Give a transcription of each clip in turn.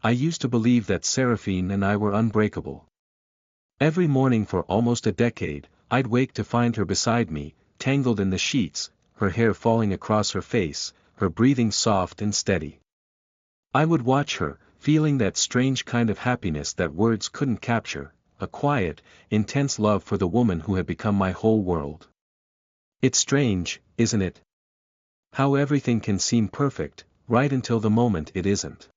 I used to believe that Seraphine and I were unbreakable. Every morning for almost a decade, I'd wake to find her beside me, tangled in the sheets, her hair falling across her face, her breathing soft and steady. I would watch her, feeling that strange kind of happiness that words couldn't capture, a quiet, intense love for the woman who had become my whole world. It's strange, isn't it? How everything can seem perfect, right until the moment it isn't.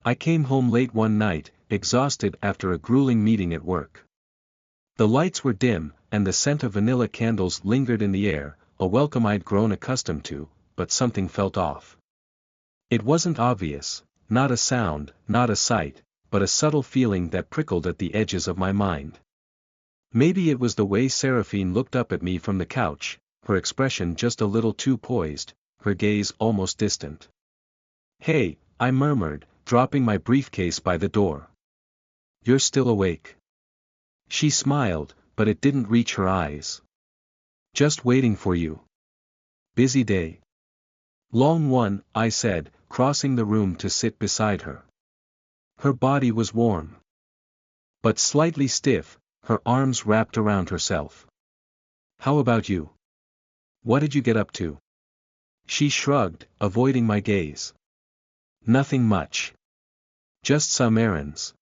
I came home late one night, exhausted after a grueling meeting at work. The lights were dim, and the scent of vanilla candles lingered in the air, a welcome I'd grown accustomed to, but something felt off. It wasn't obvious, not a sound, not a sight, but a subtle feeling that prickled at the edges of my mind. Maybe it was the way Seraphine looked up at me from the couch, her expression just a little too poised, her gaze almost distant. "Hey," I murmured, dropping my briefcase by the door. "You're still awake?" She smiled, but it didn't reach her eyes. "Just waiting for you. Busy day?" "Long one," I said, crossing the room to sit beside her. Her body was warm, but slightly stiff, her arms wrapped around herself. "How about you? What did you get up to?" She shrugged, avoiding my gaze. "Nothing much. Just some errands.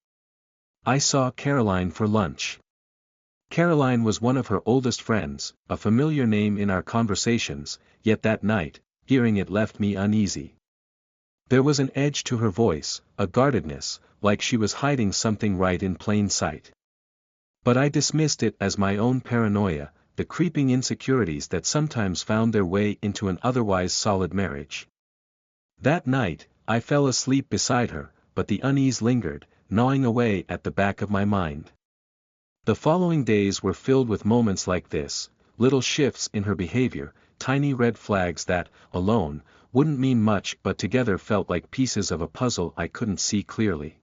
I saw Caroline for lunch." Caroline was one of her oldest friends, a familiar name in our conversations, yet that night, hearing it left me uneasy. There was an edge to her voice, a guardedness, like she was hiding something right in plain sight. But I dismissed it as my own paranoia, the creeping insecurities that sometimes found their way into an otherwise solid marriage. That night, I fell asleep beside her, but the unease lingered, gnawing away at the back of my mind. The following days were filled with moments like this, little shifts in her behavior, tiny red flags that, alone, wouldn't mean much but together felt like pieces of a puzzle I couldn't see clearly.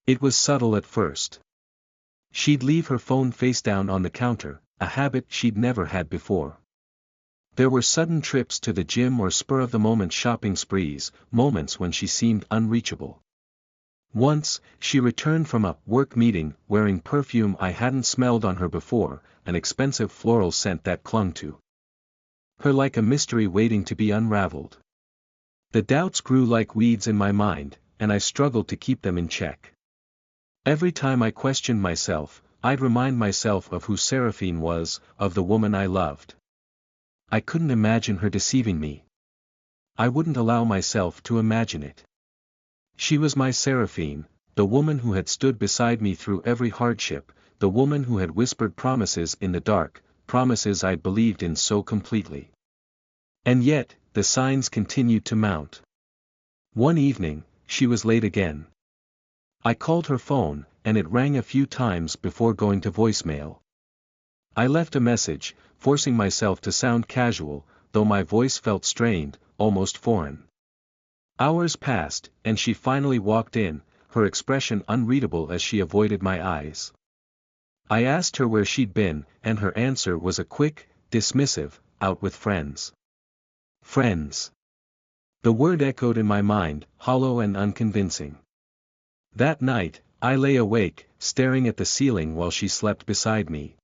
It was subtle at first. She'd leave her phone face down on the counter, a habit she'd never had before. There were sudden trips to the gym or spur-of-the-moment shopping sprees, moments when she seemed unreachable. Once, she returned from a work meeting wearing perfume I hadn't smelled on her before, an expensive floral scent that clung to her like a mystery waiting to be unraveled. The doubts grew like weeds in my mind, and I struggled to keep them in check. Every time I questioned myself, I'd remind myself of who Seraphine was, of the woman I loved. I couldn't imagine her deceiving me. I wouldn't allow myself to imagine it. She was my Seraphine, the woman who had stood beside me through every hardship, the woman who had whispered promises in the dark, promises I'd believed in so completely. And yet, the signs continued to mount. One evening, she was late again. I called her phone, and it rang a few times before going to voicemail. I left a message, forcing myself to sound casual, though my voice felt strained, almost foreign. Hours passed, and she finally walked in, her expression unreadable as she avoided my eyes. I asked her where she'd been, and her answer was a quick, dismissive, "Out with friends." Friends. The word echoed in my mind, hollow and unconvincing. That night, I lay awake, staring at the ceiling while she slept beside me.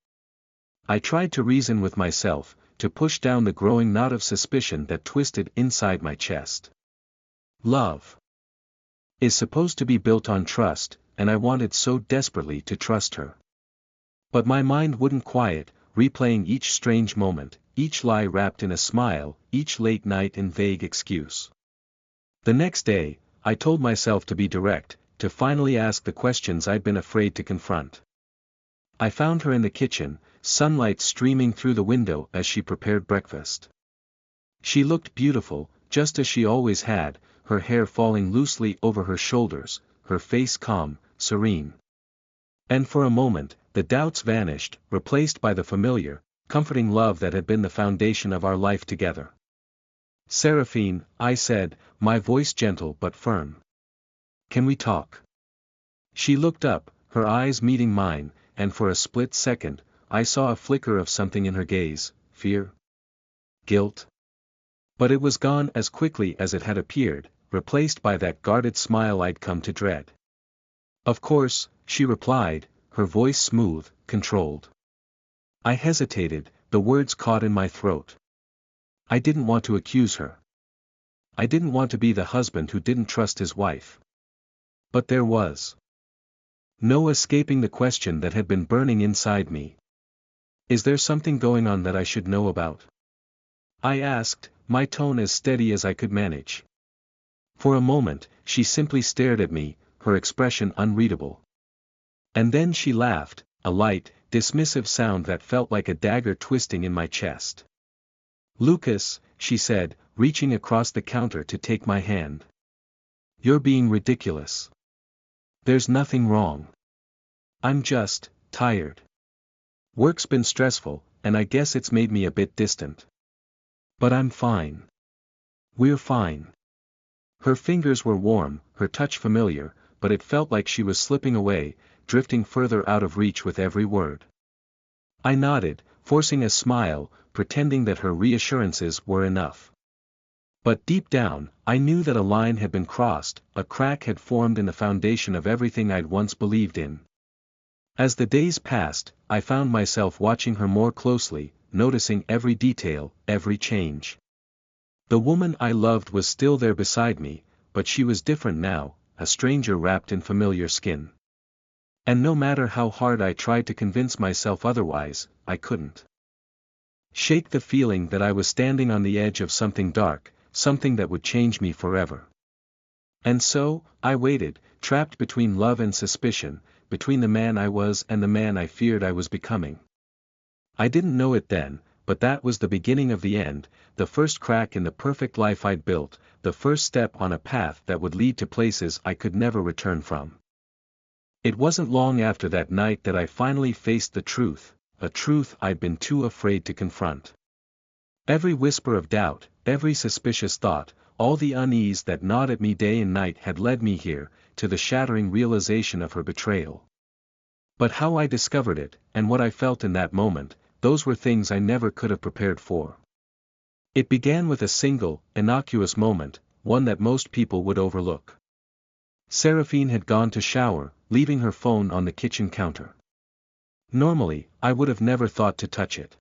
I tried to reason with myself, to push down the growing knot of suspicion that twisted inside my chest. Love is supposed to be built on trust, and I wanted so desperately to trust her. But my mind wouldn't quiet, replaying each strange moment, each lie wrapped in a smile, each late night in vague excuse. The next day, I told myself to be direct, to finally ask the questions I'd been afraid to confront. I found her in the kitchen, sunlight streaming through the window as she prepared breakfast. She looked beautiful, just as she always had, her hair falling loosely over her shoulders, her face calm, serene. And for a moment, the doubts vanished, replaced by the familiar, comforting love that had been the foundation of our life together. "Seraphine," I said, my voice gentle but firm. "Can we talk?" She looked up, her eyes meeting mine, and for a split second, I saw a flicker of something in her gaze, fear? Guilt? But it was gone as quickly as it had appeared. replaced by that guarded smile I'd come to dread. "Of course," she replied, her voice smooth, controlled. I hesitated, the words caught in my throat. I didn't want to accuse her. I didn't want to be the husband who didn't trust his wife. But there was no escaping the question that had been burning inside me. "Is there something going on that I should know about?" I asked, my tone as steady as I could manage. For a moment, she simply stared at me, her expression unreadable. And then she laughed, a light, dismissive sound that felt like a dagger twisting in my chest. "Lucas," she said, reaching across the counter to take my hand. "You're being ridiculous. There's nothing wrong. I'm just tired. Work's been stressful, and I guess it's made me a bit distant. But I'm fine. We're fine." Her fingers were warm, her touch familiar, but it felt like she was slipping away, drifting further out of reach with every word. I nodded, forcing a smile, pretending that her reassurances were enough. But deep down, I knew that a line had been crossed, a crack had formed in the foundation of everything I'd once believed in. As the days passed, I found myself watching her more closely, noticing every detail, every change. The woman I loved was still there beside me, but she was different now, a stranger wrapped in familiar skin. And no matter how hard I tried to convince myself otherwise, I couldn't shake the feeling that I was standing on the edge of something dark, something that would change me forever. And so, I waited, trapped between love and suspicion, between the man I was and the man I feared I was becoming. I didn't know it then, but that was the beginning of the end, the first crack in the perfect life I'd built, the first step on a path that would lead to places I could never return from. It wasn't long after that night that I finally faced the truth, a truth I'd been too afraid to confront. Every whisper of doubt, every suspicious thought, all the unease that gnawed at me day and night had led me here, to the shattering realization of her betrayal. But how I discovered it, and what I felt in that moment, those were things I never could have prepared for. It began with a single, innocuous moment, one that most people would overlook. Seraphine had gone to shower, leaving her phone on the kitchen counter. Normally, I would have never thought to touch it.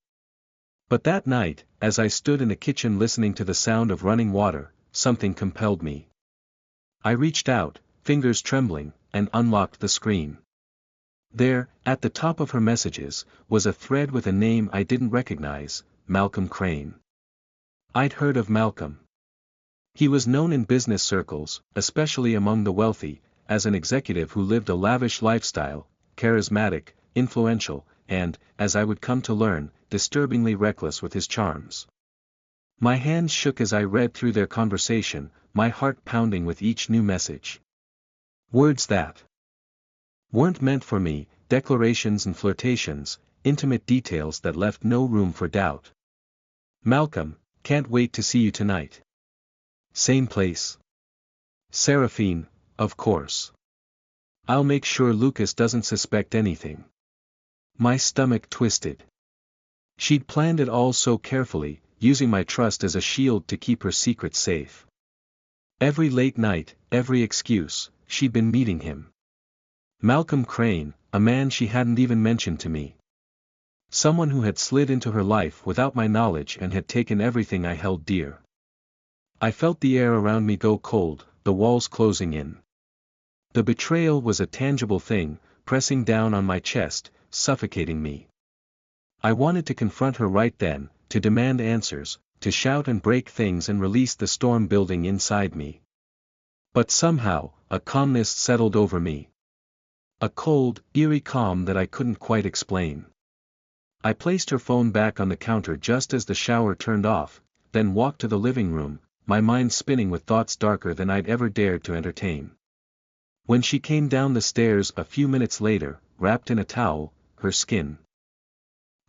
But that night, as I stood in the kitchen listening to the sound of running water, something compelled me. I reached out, fingers trembling, and unlocked the screen. There, at the top of her messages, was a thread with a name I didn't recognize, Malcolm Crane. I'd heard of Malcolm. He was known in business circles, especially among the wealthy, as an executive who lived a lavish lifestyle, charismatic, influential, and, as I would come to learn, disturbingly reckless with his charms. My hands shook as I read through their conversation, my heart pounding with each new message. Words that weren't meant for me, declarations and flirtations, intimate details that left no room for doubt. "Malcolm, can't wait to see you tonight. Same place. Seraphine, of course. I'll make sure Lucas doesn't suspect anything." My stomach twisted. She'd planned it all so carefully, using my trust as a shield to keep her secret safe. Every late night, every excuse, she'd been meeting him. Malcolm Crane, a man she hadn't even mentioned to me. Someone who had slid into her life without my knowledge and had taken everything I held dear. I felt the air around me go cold, the walls closing in. The betrayal was a tangible thing, pressing down on my chest, suffocating me. I wanted to confront her right then, to demand answers, to shout and break things and release the storm building inside me. But somehow, a calmness settled over me. A cold, eerie calm that I couldn't quite explain. I placed her phone back on the counter just as the shower turned off, then walked to the living room, my mind spinning with thoughts darker than I'd ever dared to entertain. When she came down the stairs a few minutes later, wrapped in a towel, her skin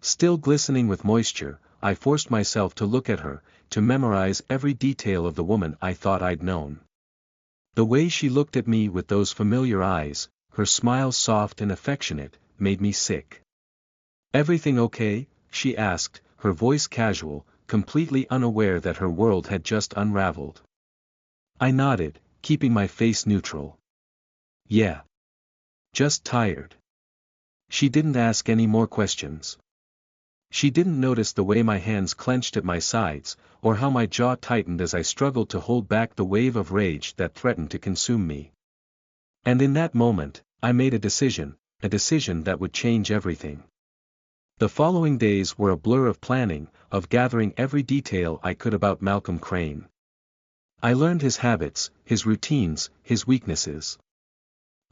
still glistening with moisture, I forced myself to look at her, to memorize every detail of the woman I thought I'd known. The way she looked at me with those familiar eyes, her smile soft and affectionate, made me sick. "Everything okay?" she asked, her voice casual, completely unaware that her world had just unraveled. I nodded, keeping my face neutral. Yeah. Just tired. She didn't ask any more questions. She didn't notice the way my hands clenched at my sides, or how my jaw tightened as I struggled to hold back the wave of rage that threatened to consume me. And in that moment, I made a decision that would change everything. The following days were a blur of planning, of gathering every detail I could about Malcolm Crane. I learned his habits, his routines, his weaknesses.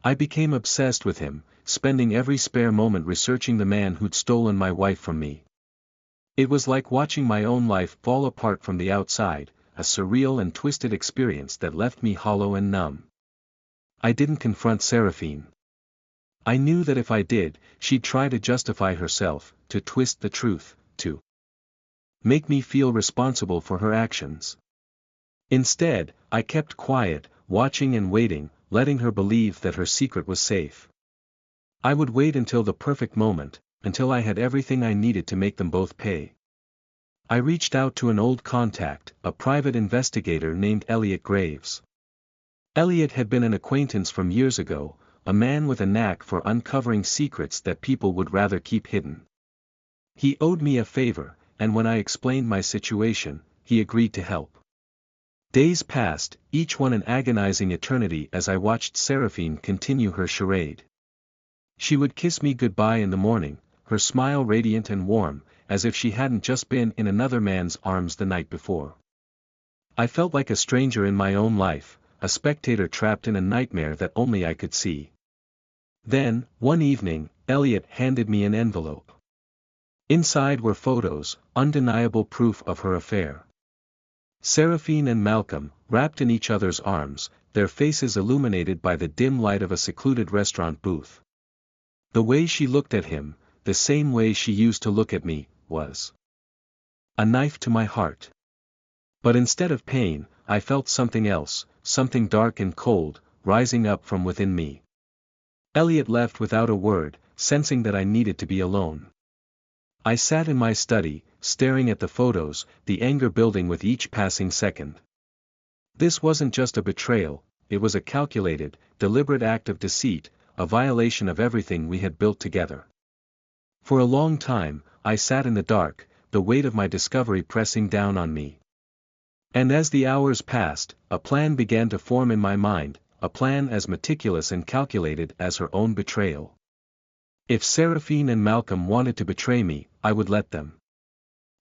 I became obsessed with him, spending every spare moment researching the man who'd stolen my wife from me. It was like watching my own life fall apart from the outside, a surreal and twisted experience that left me hollow and numb. I didn't confront Seraphine. I knew that if I did, she'd try to justify herself, to twist the truth, to make me feel responsible for her actions. Instead, I kept quiet, watching and waiting, letting her believe that her secret was safe. I would wait until the perfect moment, until I had everything I needed to make them both pay. I reached out to an old contact, a private investigator named Elliot Graves. Elliot had been an acquaintance from years ago, a man with a knack for uncovering secrets that people would rather keep hidden. He owed me a favor, and when I explained my situation, he agreed to help. Days passed, each one an agonizing eternity as I watched Seraphine continue her charade. She would kiss me goodbye in the morning, her smile radiant and warm, as if she hadn't just been in another man's arms the night before. I felt like a stranger in my own life, a spectator trapped in a nightmare that only I could see. Then, one evening, Elliot handed me an envelope. Inside were photos, undeniable proof of her affair. Seraphine and Malcolm, wrapped in each other's arms, their faces illuminated by the dim light of a secluded restaurant booth. The way she looked at him, the same way she used to look at me, was a knife to my heart. But instead of pain, I felt something else, something dark and cold, rising up from within me. Elliot left without a word, sensing that I needed to be alone. I sat in my study, staring at the photos, the anger building with each passing second. This wasn't just a betrayal, it was a calculated, deliberate act of deceit, a violation of everything we had built together. For a long time, I sat in the dark, the weight of my discovery pressing down on me. And as the hours passed, a plan began to form in my mind, a plan as meticulous and calculated as her own betrayal. If Seraphine and Malcolm wanted to betray me, I would let them.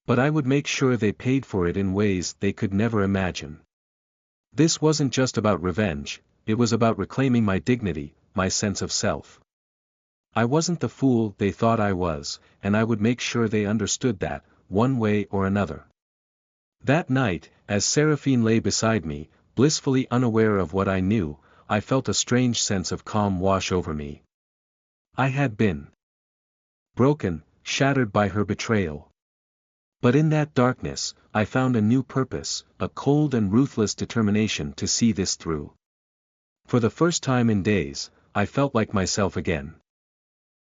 But I would make sure they paid for it in ways they could never imagine. This wasn't just about revenge, it was about reclaiming my dignity, my sense of self. I wasn't the fool they thought I was, and I would make sure they understood that, one way or another. That night, as Seraphine lay beside me, blissfully unaware of what I knew, I felt a strange sense of calm wash over me. I had been broken, shattered by her betrayal. But in that darkness, I found a new purpose, a cold and ruthless determination to see this through. For the first time in days, I felt like myself again.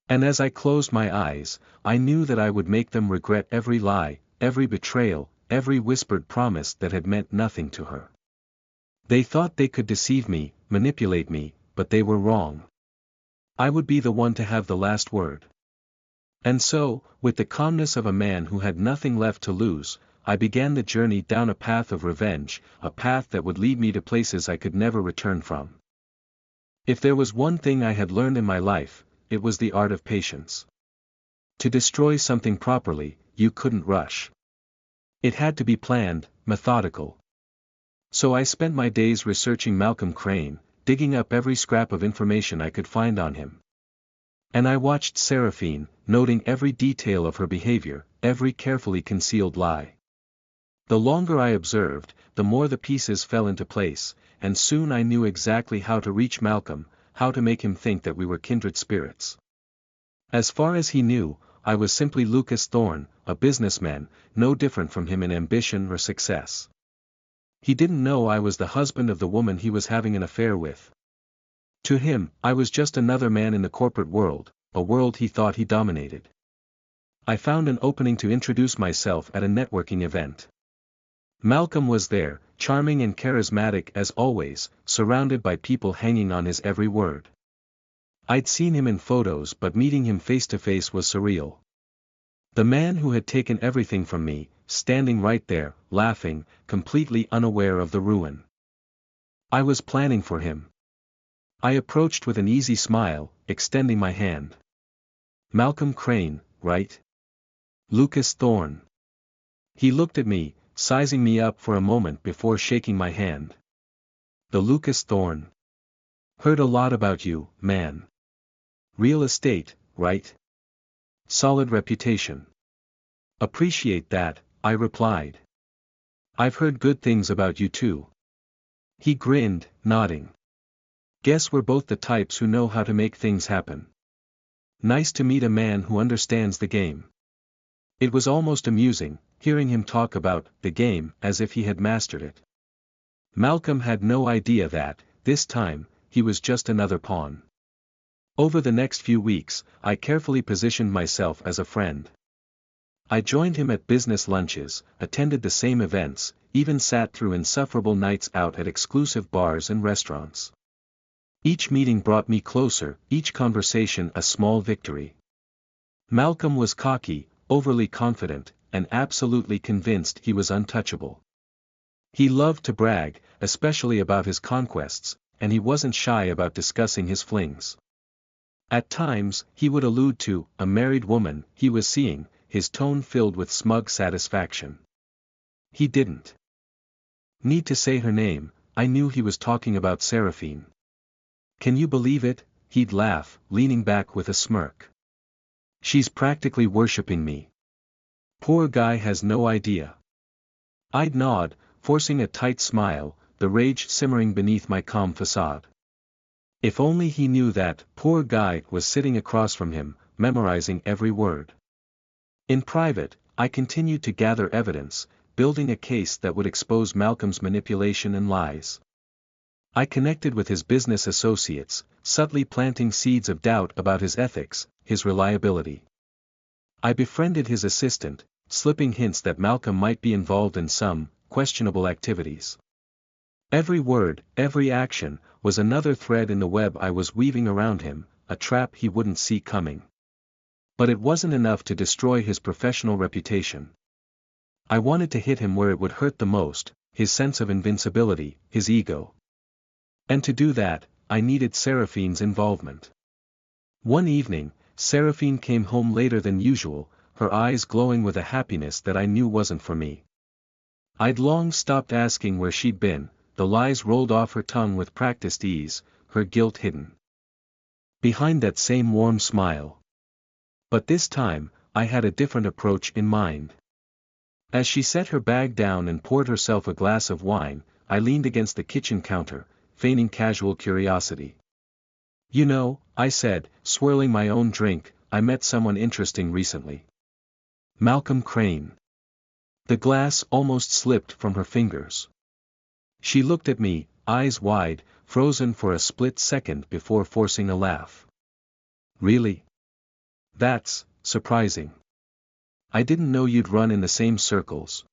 And as I closed my eyes, I knew that I would make them regret every lie, every betrayal, every whispered promise that had meant nothing to her. They thought they could deceive me, manipulate me, but they were wrong. I would be the one to have the last word. And so, with the calmness of a man who had nothing left to lose, I began the journey down a path of revenge, a path that would lead me to places I could never return from. If there was one thing I had learned in my life, it was the art of patience. To destroy something properly, you couldn't rush. It had to be planned, methodical. So I spent my days researching Malcolm Crane, digging up every scrap of information I could find on him. And I watched Seraphine, noting every detail of her behavior, every carefully concealed lie. The longer I observed, the more the pieces fell into place, and soon I knew exactly how to reach Malcolm, how to make him think that we were kindred spirits. As far as he knew, I was simply Lucas Thorne, a businessman, no different from him in ambition or success. He didn't know I was the husband of the woman he was having an affair with. To him, I was just another man in the corporate world, a world he thought he dominated. I found an opening to introduce myself at a networking event. Malcolm was there, charming and charismatic as always, surrounded by people hanging on his every word. I'd seen him in photos, but meeting him face to face was surreal. The man who had taken everything from me, standing right there, laughing, completely unaware of the ruin I was planning for him. I approached with an easy smile, extending my hand. "Malcolm Crane, right? Lucas Thorne." He looked at me, sizing me up for a moment before shaking my hand. "The Lucas Thorne. Heard a lot about you, man. Real estate, right? Solid reputation." "Appreciate that," I replied. "I've heard good things about you too." He grinned, nodding. "Guess we're both the types who know how to make things happen. Nice to meet a man who understands the game." It was almost amusing, hearing him talk about the game as if he had mastered it. Malcolm had no idea that, this time, he was just another pawn. Over the next few weeks, I carefully positioned myself as a friend. I joined him at business lunches, attended the same events, even sat through insufferable nights out at exclusive bars and restaurants. Each meeting brought me closer, each conversation a small victory. Malcolm was cocky, overly confident, and absolutely convinced he was untouchable. He loved to brag, especially about his conquests, and he wasn't shy about discussing his flings. At times, he would allude to a married woman he was seeing, his tone filled with smug satisfaction. He didn't need to say her name, I knew he was talking about Seraphine. "Can you believe it?" he'd laugh, leaning back with a smirk. "She's practically worshipping me. Poor guy has no idea." I'd nod, forcing a tight smile, the rage simmering beneath my calm facade. If only he knew that poor guy was sitting across from him, memorizing every word. In private, I continued to gather evidence, building a case that would expose Malcolm's manipulation and lies. I connected with his business associates, subtly planting seeds of doubt about his ethics, his reliability. I befriended his assistant, slipping hints that Malcolm might be involved in some questionable activities. Every word, every action, was another thread in the web I was weaving around him, a trap he wouldn't see coming. But it wasn't enough to destroy his professional reputation. I wanted to hit him where it would hurt the most, his sense of invincibility, his ego. And to do that, I needed Seraphine's involvement. One evening, Seraphine came home later than usual, her eyes glowing with a happiness that I knew wasn't for me. I'd long stopped asking where she'd been, the lies rolled off her tongue with practiced ease, her guilt hidden behind that same warm smile. But this time, I had a different approach in mind. As she set her bag down and poured herself a glass of wine, I leaned against the kitchen counter, feigning casual curiosity. "You know," I said, swirling my own drink, "I met someone interesting recently. Malcolm Crane." The glass almost slipped from her fingers. She looked at me, eyes wide, frozen for a split second before forcing a laugh. "Really? That's surprising. I didn't know you'd run in the same circles."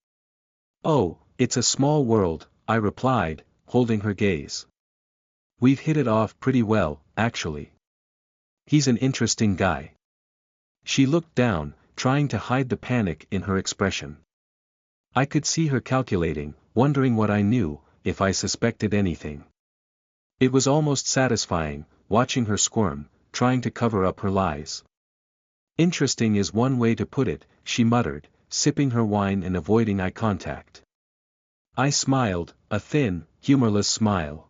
"Oh, it's a small world," I replied, holding her gaze. "We've hit it off pretty well, actually. He's an interesting guy." She looked down, trying to hide the panic in her expression. I could see her calculating, wondering what I knew, if I suspected anything. It was almost satisfying, watching her squirm, trying to cover up her lies. "Interesting is one way to put it," she muttered, sipping her wine and avoiding eye contact. I smiled, a thin, humorless smile.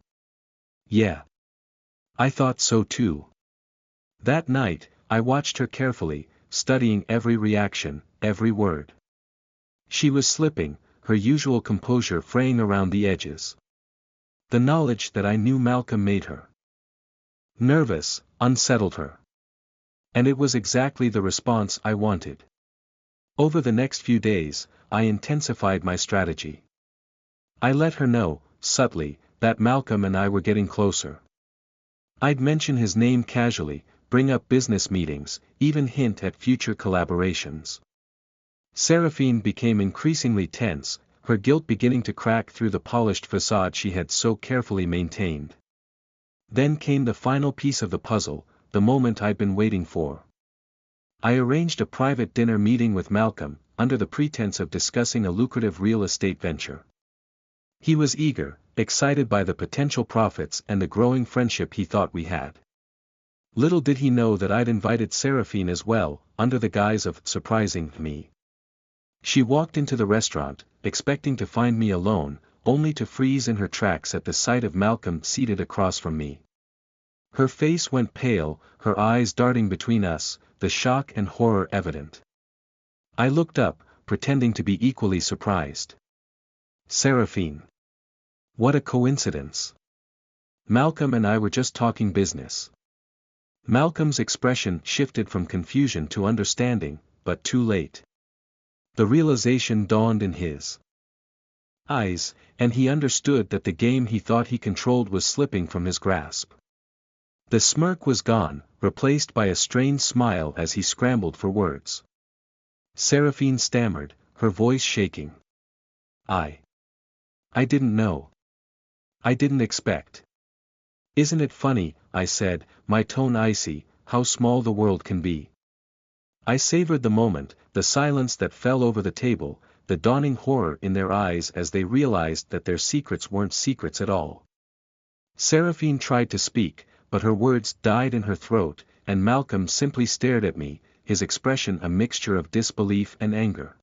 "Yeah. I thought so too." That night, I watched her carefully, studying every reaction, every word. She was slipping, her usual composure fraying around the edges. The knowledge that I knew Malcolm made her nervous, unsettled her. And it was exactly the response I wanted. Over the next few days, I intensified my strategy. I let her know, subtly, that Malcolm and I were getting closer. I'd mention his name casually, bring up business meetings, even hint at future collaborations. Seraphine became increasingly tense, her guilt beginning to crack through the polished facade she had so carefully maintained. Then came the final piece of the puzzle, the moment I'd been waiting for. I arranged a private dinner meeting with Malcolm, under the pretense of discussing a lucrative real estate venture. He was eager, excited by the potential profits and the growing friendship he thought we had. Little did he know that I'd invited Seraphine as well, under the guise of surprising me. She walked into the restaurant, expecting to find me alone, only to freeze in her tracks at the sight of Malcolm seated across from me. Her face went pale, her eyes darting between us, the shock and horror evident. I looked up, pretending to be equally surprised. Seraphine. What a coincidence. Malcolm and I were just talking business. Malcolm's expression shifted from confusion to understanding, but too late. The realization dawned in his eyes, and he understood that the game he thought he controlled was slipping from his grasp. The smirk was gone, replaced by a strained smile as he scrambled for words. Seraphine stammered, her voice shaking. I didn't know. I didn't expect. Isn't it funny, I said, my tone icy, how small the world can be. I savored the moment, the silence that fell over the table, the dawning horror in their eyes as they realized that their secrets weren't secrets at all. Seraphine tried to speak, but her words died in her throat, and Malcolm simply stared at me, his expression a mixture of disbelief and anger.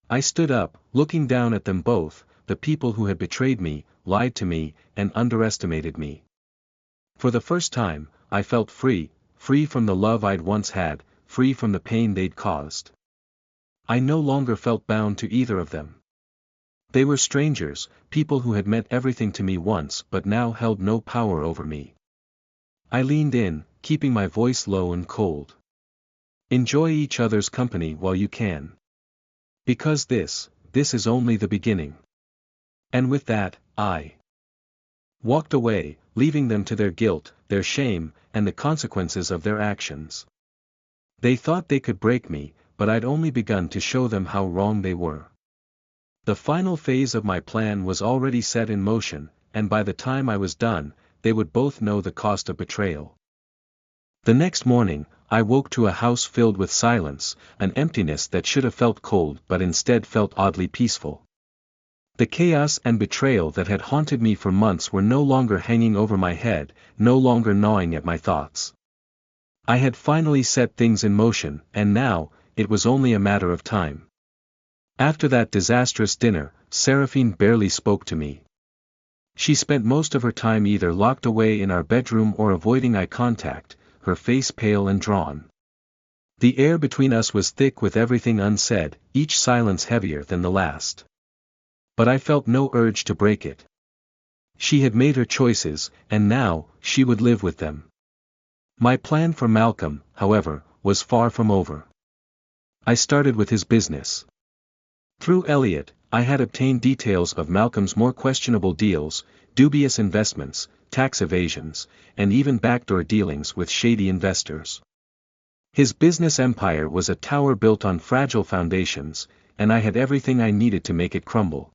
I stood up, looking down at them both, the people who had betrayed me, lied to me, and underestimated me. For the first time, I felt free, free from the love I'd once had, free from the pain they'd caused. I no longer felt bound to either of them. They were strangers, people who had meant everything to me once but now held no power over me. I leaned in, keeping my voice low and cold. Enjoy each other's company while you can. Because this is only the beginning. And with that, I walked away, leaving them to their guilt, their shame, and the consequences of their actions. They thought they could break me, but I'd only begun to show them how wrong they were. The final phase of my plan was already set in motion, and by the time I was done, they would both know the cost of betrayal. The next morning, I woke to a house filled with silence, an emptiness that should have felt cold but instead felt oddly peaceful. The chaos and betrayal that had haunted me for months were no longer hanging over my head, no longer gnawing at my thoughts. I had finally set things in motion, and now, it was only a matter of time. After that disastrous dinner, Seraphine barely spoke to me. She spent most of her time either locked away in our bedroom or avoiding eye contact, her face pale and drawn. The air between us was thick with everything unsaid, each silence heavier than the last. But I felt no urge to break it. She had made her choices, and now, she would live with them. My plan for Malcolm, however, was far from over. I started with his business. Through Elliot, I had obtained details of Malcolm's more questionable deals, dubious investments, tax evasions, and even backdoor dealings with shady investors. His business empire was a tower built on fragile foundations, and I had everything I needed to make it crumble.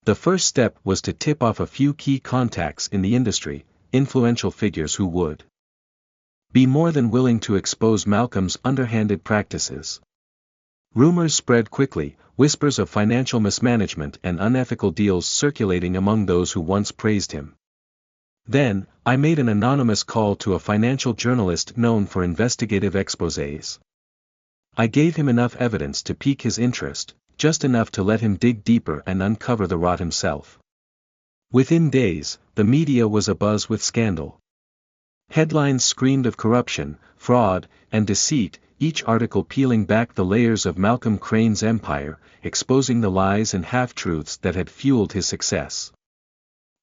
The first step was to tip off a few key contacts in the industry, influential figures who would be more than willing to expose Malcolm's underhanded practices. Rumors spread quickly, whispers of financial mismanagement and unethical deals circulating among those who once praised him. Then, I made an anonymous call to a financial journalist known for investigative exposés. I gave him enough evidence to pique his interest, just enough to let him dig deeper and uncover the rot himself. Within days, the media was abuzz with scandal. Headlines screamed of corruption, fraud, and deceit, each article peeling back the layers of Malcolm Crane's empire, exposing the lies and half-truths that had fueled his success.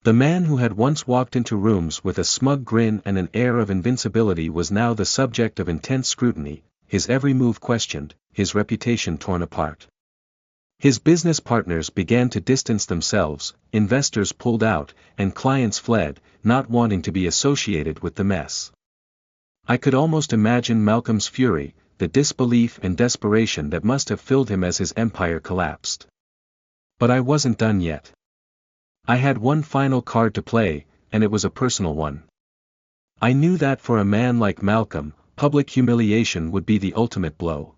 The man who had once walked into rooms with a smug grin and an air of invincibility was now the subject of intense scrutiny, his every move questioned, his reputation torn apart. His business partners began to distance themselves, investors pulled out, and clients fled, not wanting to be associated with the mess. I could almost imagine Malcolm's fury, the disbelief and desperation that must have filled him as his empire collapsed. But I wasn't done yet. I had one final card to play, and it was a personal one. I knew that for a man like Malcolm, public humiliation would be the ultimate blow.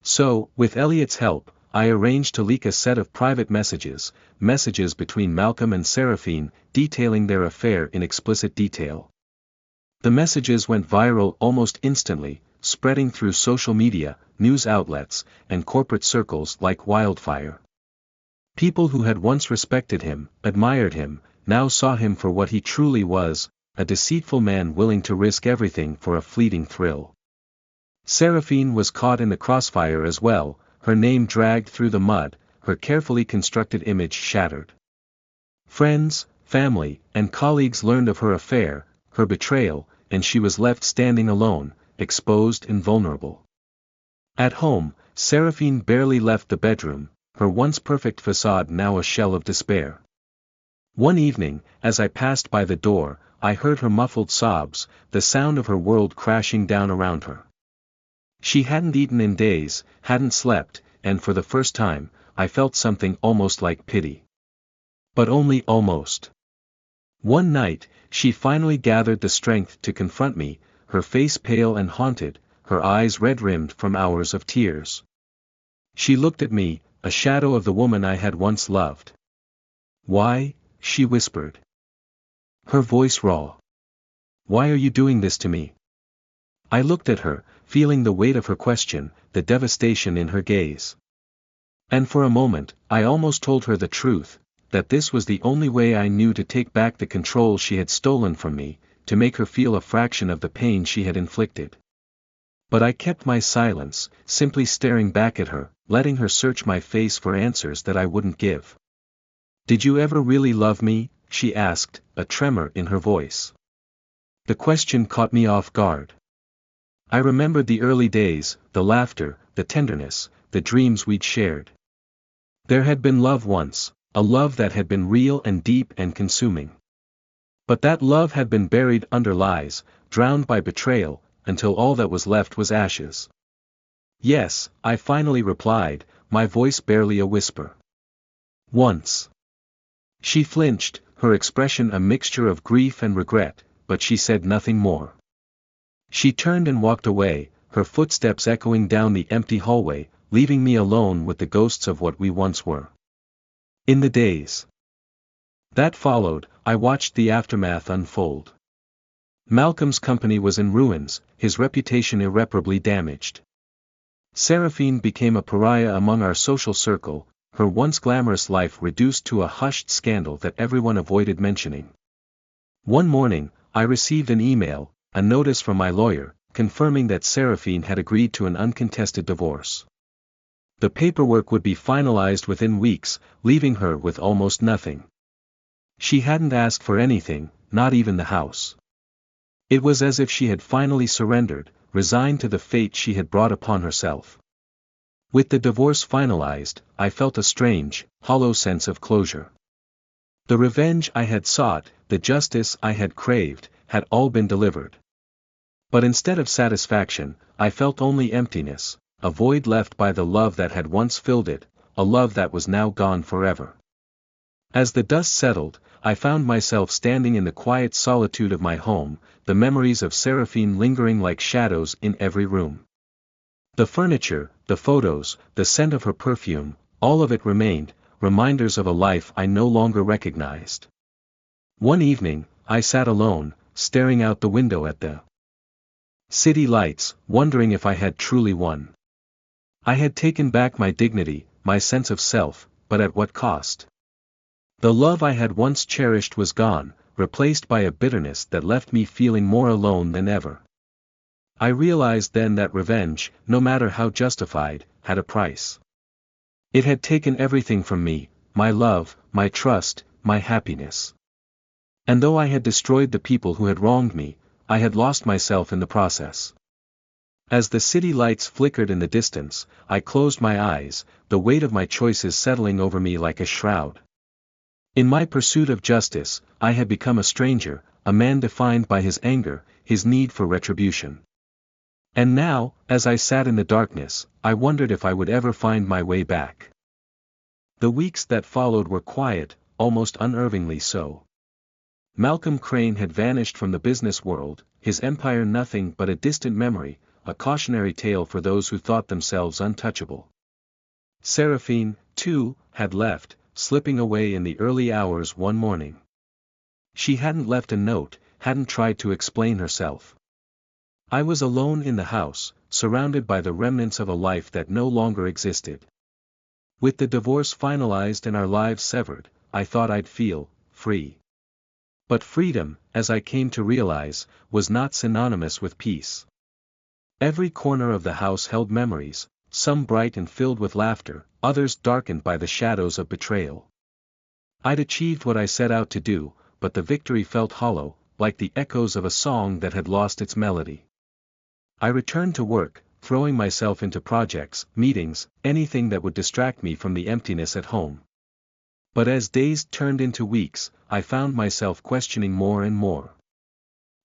So, with Elliot's help, I arranged to leak a set of private messages between Malcolm and Seraphine, detailing their affair in explicit detail. The messages went viral almost instantly, spreading through social media, news outlets, and corporate circles like wildfire. People who had once respected him, admired him, now saw him for what he truly was, a deceitful man willing to risk everything for a fleeting thrill. Seraphine was caught in the crossfire as well, her name dragged through the mud, her carefully constructed image shattered. Friends, family, and colleagues learned of her affair, her betrayal, and she was left standing alone, exposed and vulnerable. At home, Seraphine barely left the bedroom, her once perfect facade now a shell of despair. One evening, as I passed by the door, I heard her muffled sobs, the sound of her world crashing down around her. She hadn't eaten in days, hadn't slept, and for the first time, I felt something almost like pity. But only almost. One night, she finally gathered the strength to confront me, her face pale and haunted, her eyes red-rimmed from hours of tears. She looked at me, a shadow of the woman I had once loved. "Why?" she whispered. Her voice raw. "Why are you doing this to me?" I looked at her, feeling the weight of her question, the devastation in her gaze. And for a moment, I almost told her the truth, that this was the only way I knew to take back the control she had stolen from me, to make her feel a fraction of the pain she had inflicted. But I kept my silence, simply staring back at her, letting her search my face for answers that I wouldn't give. "Did you ever really love me?" she asked, a tremor in her voice. The question caught me off guard. I remembered the early days, the laughter, the tenderness, the dreams we'd shared. There had been love once, a love that had been real and deep and consuming. But that love had been buried under lies, drowned by betrayal, until all that was left was ashes. "Yes," I finally replied, my voice barely a whisper. "Once." She flinched, her expression a mixture of grief and regret, but she said nothing more. She turned and walked away, her footsteps echoing down the empty hallway, leaving me alone with the ghosts of what we once were. In the days that followed, I watched the aftermath unfold. Malcolm's company was in ruins, his reputation irreparably damaged. Seraphine became a pariah among our social circle, her once glamorous life reduced to a hushed scandal that everyone avoided mentioning. One morning, I received an email, a notice from my lawyer, confirming that Seraphine had agreed to an uncontested divorce. The paperwork would be finalized within weeks, leaving her with almost nothing. She hadn't asked for anything, not even the house. It was as if she had finally surrendered, resigned to the fate she had brought upon herself. With the divorce finalized, I felt a strange, hollow sense of closure. The revenge I had sought, the justice I had craved, had all been delivered. But instead of satisfaction, I felt only emptiness, a void left by the love that had once filled it, a love that was now gone forever. As the dust settled, I found myself standing in the quiet solitude of my home, the memories of Seraphine lingering like shadows in every room. The furniture, the photos, the scent of her perfume, all of it remained, reminders of a life I no longer recognized. One evening, I sat alone, staring out the window at the city lights, wondering if I had truly won. I had taken back my dignity, my sense of self, but at what cost? The love I had once cherished was gone, replaced by a bitterness that left me feeling more alone than ever. I realized then that revenge, no matter how justified, had a price. It had taken everything from me, my love, my trust, my happiness. And though I had destroyed the people who had wronged me, I had lost myself in the process. As the city lights flickered in the distance, I closed my eyes, the weight of my choices settling over me like a shroud. In my pursuit of justice, I had become a stranger, a man defined by his anger, his need for retribution. And now, as I sat in the darkness, I wondered if I would ever find my way back. The weeks that followed were quiet, almost unnervingly so. Malcolm Crane had vanished from the business world, his empire nothing but a distant memory, a cautionary tale for those who thought themselves untouchable. Seraphine, too, had left, slipping away in the early hours one morning. She hadn't left a note, hadn't tried to explain herself. I was alone in the house, surrounded by the remnants of a life that no longer existed. With the divorce finalized and our lives severed, I thought I'd feel free. But freedom, as I came to realize, was not synonymous with peace. Every corner of the house held memories, some bright and filled with laughter, others darkened by the shadows of betrayal. I'd achieved what I set out to do, but the victory felt hollow, like the echoes of a song that had lost its melody. I returned to work, throwing myself into projects, meetings, anything that would distract me from the emptiness at home. But as days turned into weeks, I found myself questioning more and more.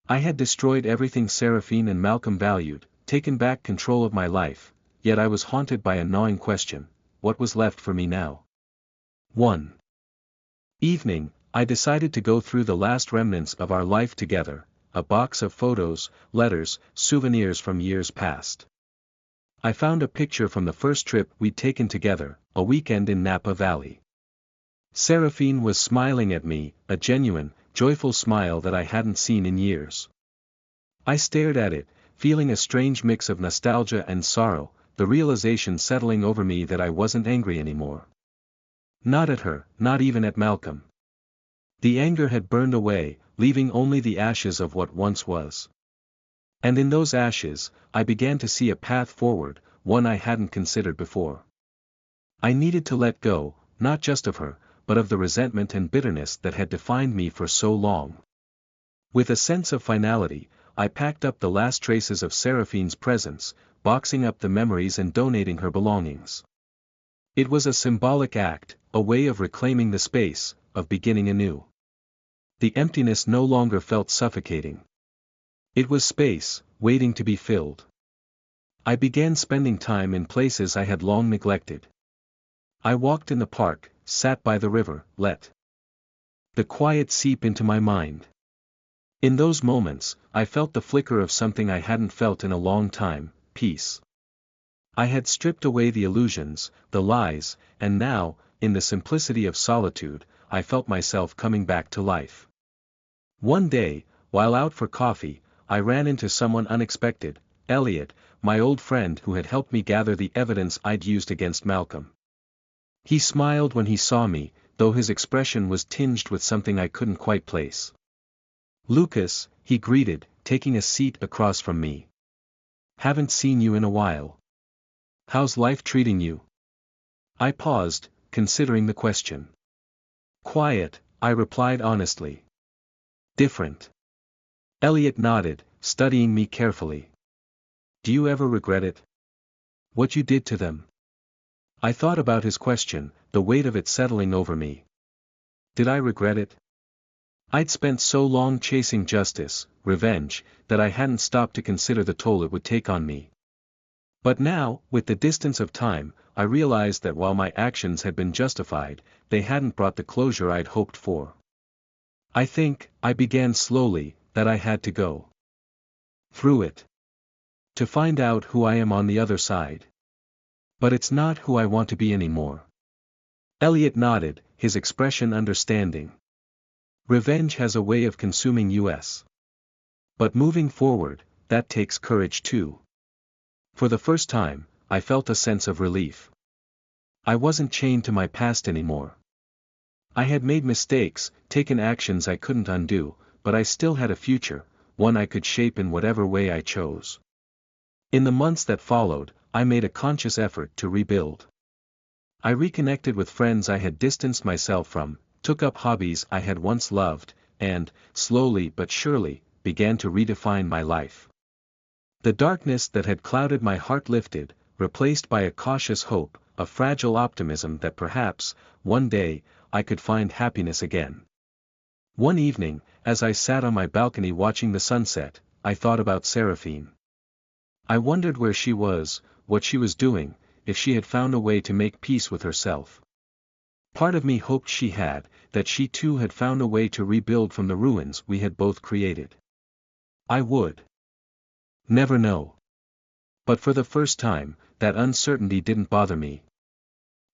I had destroyed everything Seraphine and Malcolm valued, taken back control of my life, yet I was haunted by a gnawing question: what was left for me now? One evening, I decided to go through the last remnants of our life together, a box of photos, letters, souvenirs from years past. I found a picture from the first trip we'd taken together, a weekend in Napa Valley. Seraphine was smiling at me, a genuine, joyful smile that I hadn't seen in years. I stared at it, feeling a strange mix of nostalgia and sorrow, the realization settling over me that I wasn't angry anymore. Not at her, not even at Malcolm. The anger had burned away, leaving only the ashes of what once was. And in those ashes, I began to see a path forward, one I hadn't considered before. I needed to let go, not just of her, but of the resentment and bitterness that had defined me for so long. With a sense of finality, I packed up the last traces of Seraphine's presence, boxing up the memories and donating her belongings. It was a symbolic act, a way of reclaiming the space, of beginning anew. The emptiness no longer felt suffocating. It was space, waiting to be filled. I began spending time in places I had long neglected. I walked in the park, sat by the river, let the quiet seep into my mind. In those moments, I felt the flicker of something I hadn't felt in a long time: peace. I had stripped away the illusions, the lies, and now, in the simplicity of solitude, I felt myself coming back to life. One day, while out for coffee, I ran into someone unexpected: Elliot, my old friend who had helped me gather the evidence I'd used against Malcolm. He smiled when he saw me, though his expression was tinged with something I couldn't quite place. "Lucas," he greeted, taking a seat across from me. "Haven't seen you in a while. How's life treating you?" I paused, considering the question. "Quiet," I replied honestly. "Different." Elliot nodded, studying me carefully. "Do you ever regret it? What you did to them?" I thought about his question, the weight of it settling over me. Did I regret it? I'd spent so long chasing justice, revenge, that I hadn't stopped to consider the toll it would take on me. But now, with the distance of time, I realized that while my actions had been justified, they hadn't brought the closure I'd hoped for. I think, I began slowly, that I had to go through it to find out who I am on the other side. But it's not who I want to be anymore. Elliot nodded, his expression understanding. Revenge has a way of consuming us. But moving forward, that takes courage too. For the first time, I felt a sense of relief. I wasn't chained to my past anymore. I had made mistakes, taken actions I couldn't undo, but I still had a future, one I could shape in whatever way I chose. In the months that followed, I made a conscious effort to rebuild. I reconnected with friends I had distanced myself from, took up hobbies I had once loved, and, slowly but surely, began to redefine my life. The darkness that had clouded my heart lifted, replaced by a cautious hope, a fragile optimism that perhaps, one day, I could find happiness again. One evening, as I sat on my balcony watching the sunset, I thought about Seraphine. I wondered where she was, what she was doing, if she had found a way to make peace with herself. Part of me hoped she had, that she too had found a way to rebuild from the ruins we had both created. I would never know. But for the first time, that uncertainty didn't bother me.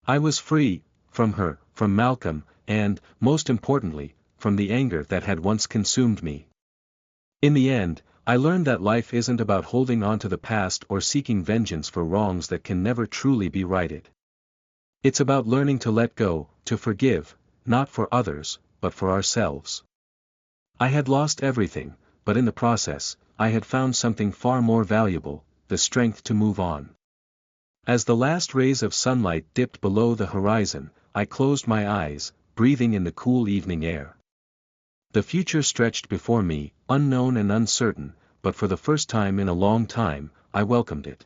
I was free, from her, from Malcolm, and, most importantly, from the anger that had once consumed me. In the end, I learned that life isn't about holding on to the past or seeking vengeance for wrongs that can never truly be righted. It's about learning to let go, to forgive, not for others, but for ourselves. I had lost everything, but in the process, I had found something far more valuable, the strength to move on. As the last rays of sunlight dipped below the horizon, I closed my eyes, breathing in the cool evening air. The future stretched before me, unknown and uncertain, but for the first time in a long time, I welcomed it.